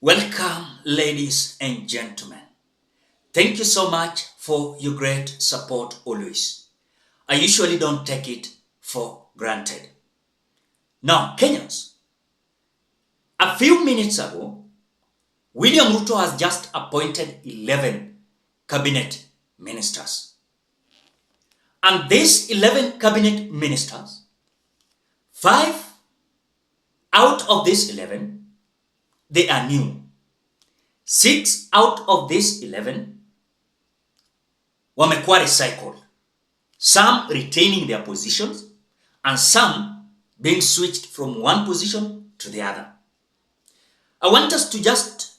Welcome, ladies and gentlemen. Thank you so much for your great support always. I usually don't take it for granted. Now, Kenyans, a few minutes ago, William Ruto has just appointed 11 cabinet ministers. And these 11 cabinet ministers, 5 out of these 11, they are new. 6 out of these 11 wamekuwa recycled. Some retaining their positions and some being switched from one position to the other. I want us to just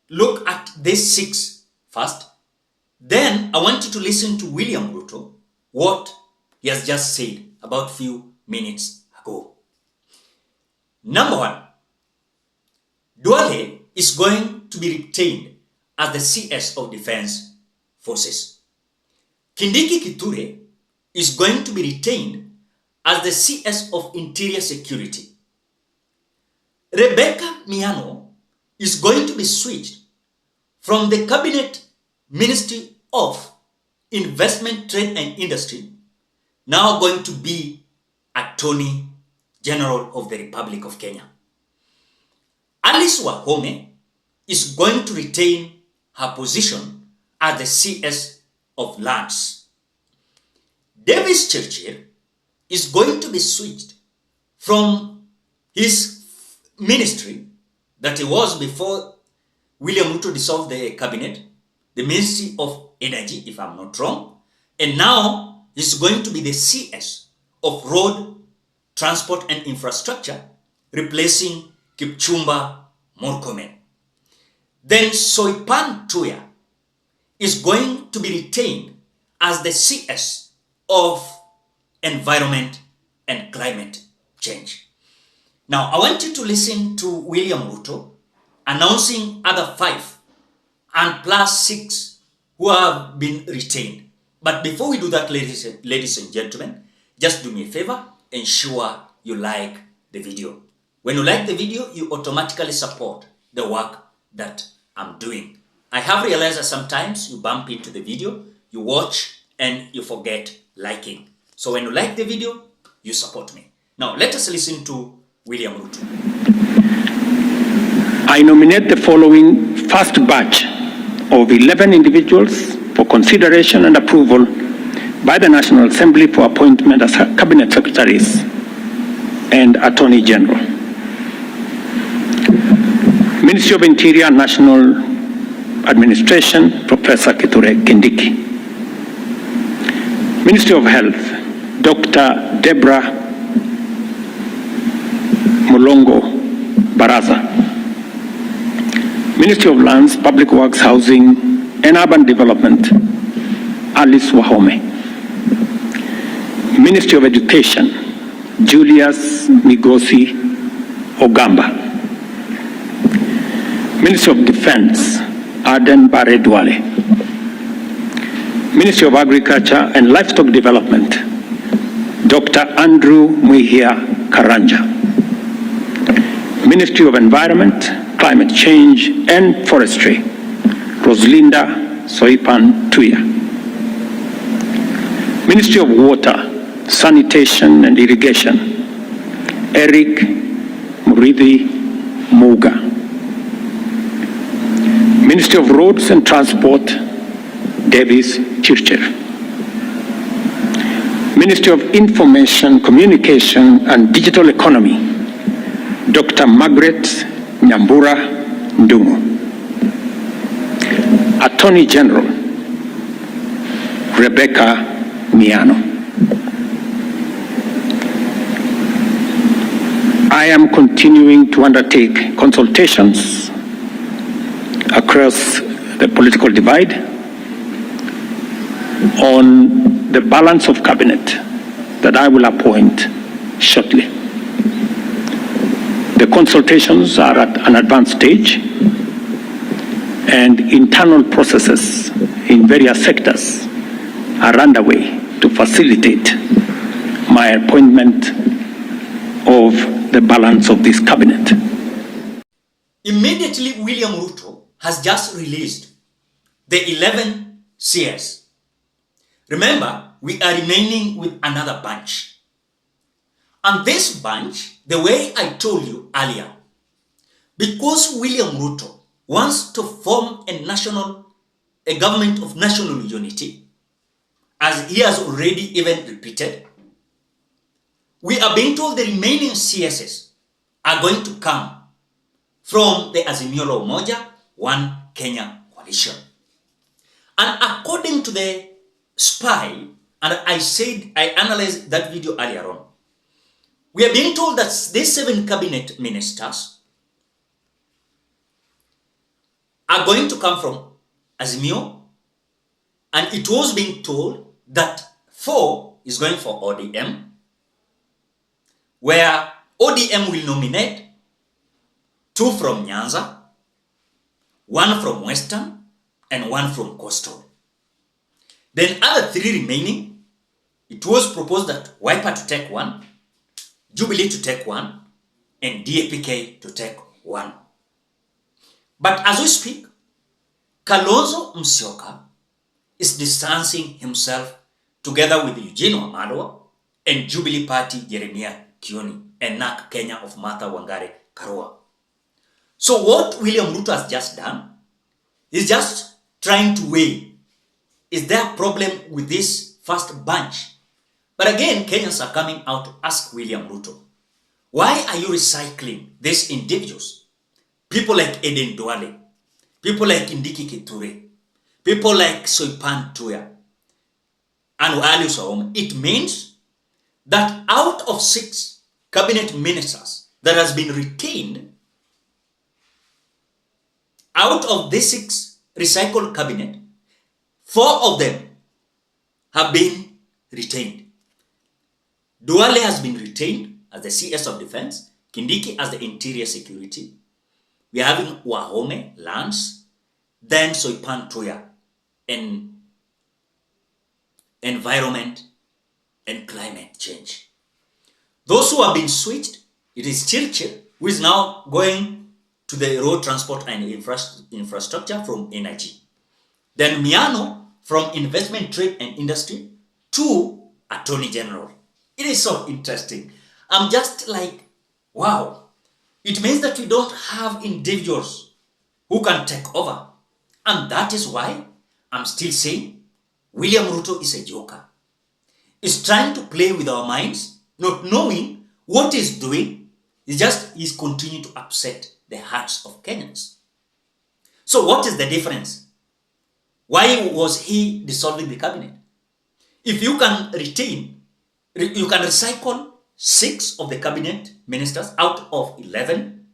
look at these 6 first. Then I want you to listen to William Ruto, what he has just said about few minutes ago. Number 1, Duale is going to be retained as the CS of Defense Forces. Kindiki Kithure is going to be retained as the CS of Interior Security. Rebecca Miano is going to be switched from the Cabinet Ministry of Investment, Trade and Industry, now going to be Attorney General of the Republic of Kenya. Alice Wahome is going to retain her position as the CS of Lands. Davis Churchill is going to be switched from his ministry that he was before William Ruto dissolved the cabinet, the Ministry of Energy, if I'm not wrong, and now he's going to be the CS of Road, Transport and Infrastructure, replacing Kipchumba Murkomen. Then Soipan Tuya is going to be retained as the CS of Environment and Climate Change. Now, I want you to listen to William Ruto announcing other 5 and plus 6 who have been retained. But before we do that, ladies and gentlemen, just do me a favor, ensure you like the video. When you like the video, you automatically support the work that I'm doing. I have realized that sometimes you bump into the video, you watch, and you forget liking. So when you like the video, you support me. Now, let us listen to William Ruto. I nominate the following first batch of 11 individuals for consideration and approval by the National Assembly for appointment as Cabinet Secretaries and Attorney General. Ministry of Interior and National Administration, Professor Kithure Kindiki. Ministry of Health, Dr. Deborah Mulongo Baraza. Ministry of Lands, Public Works, Housing and Urban Development, Alice Wahome. Ministry of Education, Julius Migosi Ogamba. Ministry of Defense, Aden Bare Duale. Ministry of Agriculture and Livestock Development, Dr. Andrew Muhia Karanja. Ministry of Environment, Climate Change and Forestry, Roslinda Soipan Tuya. Ministry of Water, Sanitation and Irrigation, Eric Muridhi Muga. Ministry of Roads and Transport, Davis Churchill. Ministry of Information, Communication and Digital Economy, Dr. Margaret Nyambura Ndungu. Attorney General, Rebecca Miano. I am continuing to undertake consultations across the political divide on the balance of cabinet that I will appoint shortly. The consultations are at an advanced stage and internal processes in various sectors are underway to facilitate my appointment of the balance of this cabinet. Immediately, William Ruto has just released the 11 CS. Remember, we are remaining with another bunch. And this bunch, the way I told you earlier, because William Ruto wants to form a government of national unity, as he has already even repeated, we are being told the remaining CSs are going to come from the Azimio la Umoja, One Kenya coalition. And according to the spy, and I analyzed that video earlier on, we are being told that these 7 cabinet ministers are going to come from Azimio, and it was being told that 4 is going for ODM, where ODM will nominate 2 from Nyanza, 1 from Western, and 1 from Coastal. Then other 3 remaining, it was proposed that Wiper to take 1, Jubilee to take 1, and DAPK to take 1. But as we speak, Kalonzo Musyoka is distancing himself together with Eugene Wamalwa and Jubilee Party Jeremiah Kioni and NAK Kenya of Martha Wangari Karua. So what William Ruto has just done is just trying to weigh, is there a problem with this first bunch? But again, Kenyans are coming out to ask William Ruto, why are you recycling these individuals? People like Eden Duale, people like Kindiki Kithure, people like Soipan Tuya, and Alius Ouma. It means that out of 6 cabinet ministers that has been retained, out of the 6 recycled cabinet, 4 of them have been retained. Duale has been retained as the CS of Defense, Kindiki as the Interior Security. We are having Wahome, Lands, then Soipan Tuya, in Environment and Climate Change. Those who have been switched, it is Chilchil, who is now going to the road transport and infrastructure from energy. Then Miano from investment, trade and industry to Attorney General. It is so interesting. I'm just like, wow. It means that we don't have individuals who can take over. And that is why I'm still saying William Ruto is a joker. He's trying to play with our minds, not knowing what he's doing. He's continuing to upset the hearts of Kenyans. So what is the difference? Why was he dissolving the cabinet? If you can recycle 6 of the cabinet ministers out of 11,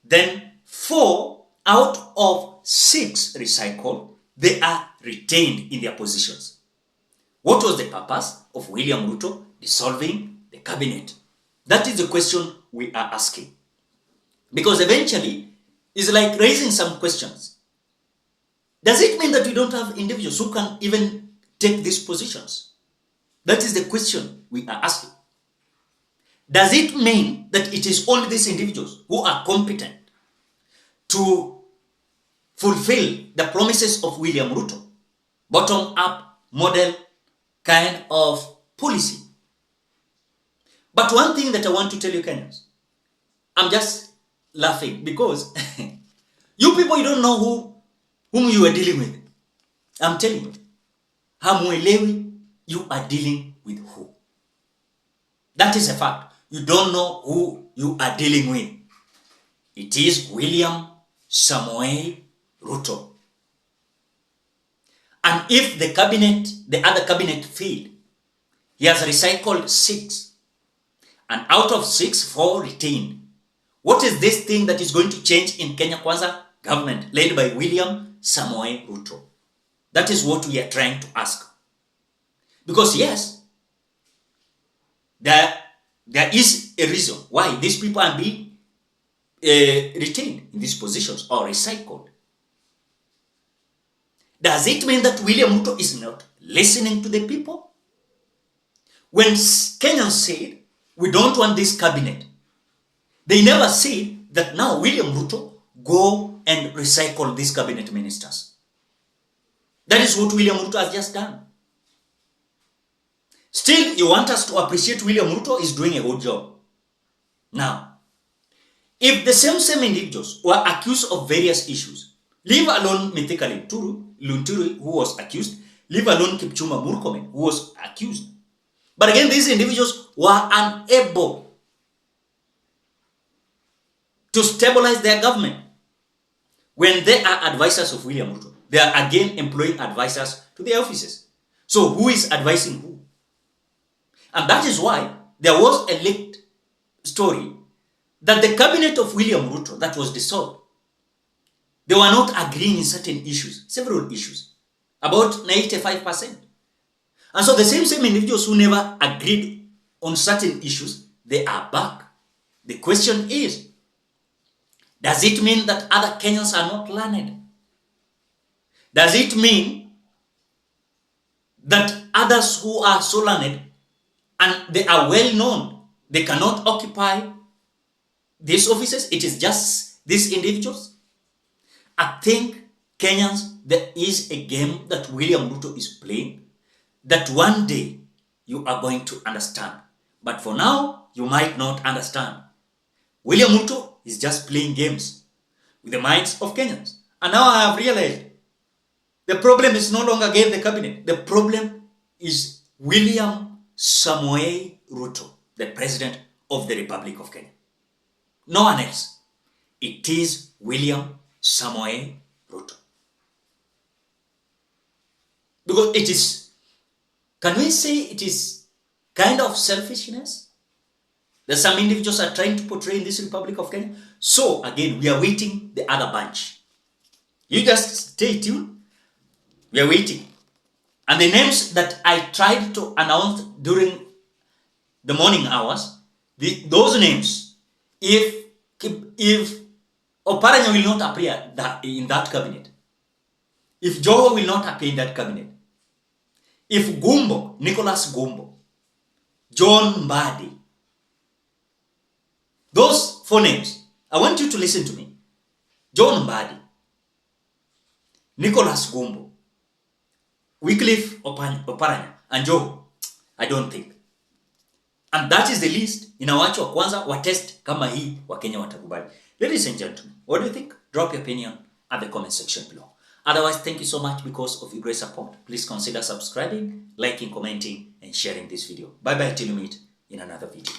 then 4 out of 6 recycled, they are retained in their positions. What was the purpose of William Ruto dissolving the cabinet? That is the question we are asking. Because eventually, it's like raising some questions. Does it mean that we don't have individuals who can even take these positions? That is the question we are asking. Does it mean that it is only these individuals who are competent to fulfill the promises of William Ruto, bottom-up model kind of policy? But one thing that I want to tell you, Kenyans, I'm just laughing because you people, you don't know whom you are dealing with. I'm telling you, hamuelewi, you are dealing with who. That is a fact. You don't know who you are dealing with. It is William Samoei Ruto. And if the other cabinet failed, he has recycled 6. And out of 6, 4 retained. What is this thing that is going to change in Kenya Kwanza government led by William Samoei Ruto? That is what we are trying to ask. Because yes, there is a reason why these people are being retained in these positions or recycled. Does it mean that William Ruto is not listening to the people? When Kenyans said, we don't want this cabinet, they never said that now William Ruto go and recycle these cabinet ministers. That is what William Ruto has just done. Still, you want us to appreciate William Ruto is doing a good job. Now, if the same individuals were accused of various issues, leave alone Mithika Lunturi, who was accused, leave alone Kipchumba Murkomen, who was accused. But again, these individuals were unable to stabilize their government. When they are advisors of William Ruto, they are again employing advisors to their offices. So who is advising who? And that is why there was a leaked story that the cabinet of William Ruto that was dissolved, they were not agreeing in certain issues, several issues, about 95%. And so the same individuals who never agreed on certain issues, they are back. The question is, does it mean that other Kenyans are not learned? Does it mean that others who are so learned and they are well known, they cannot occupy these offices? It is just these individuals? I think Kenyans, there is a game that William Ruto is playing that one day you are going to understand. But for now, you might not understand. William Ruto is just playing games with the minds of Kenyans. And now I have realized the problem is no longer again the cabinet. The problem is William Samoei Ruto, the President of the Republic of Kenya. No one else. It is William Samoei Ruto. Because it is, can we say it is kind of selfishness that some individuals are trying to portray in this Republic of Kenya? So again, we are waiting the other bunch. You just stay tuned. We are waiting. And the names that I tried to announce during the morning hours, those names, if Oparanya will not appear in that cabinet, if Joho will not appear in that cabinet, if Gumbo, Nicholas Gumbo, John Mbadi, those 4 names, I want you to listen to me. John Mbadi, Nicholas Gumbo, Wycliffe Oparanya, and Joho, I don't think. And that is the list. Inawacho wa kwanza wa test kama hii wa Kenya watakubali. Ladies and gentlemen, what do you think? Drop your opinion at the comment section below. Otherwise, thank you so much because of your great support. Please consider subscribing, liking, commenting, and sharing this video. Bye bye till you meet in another video.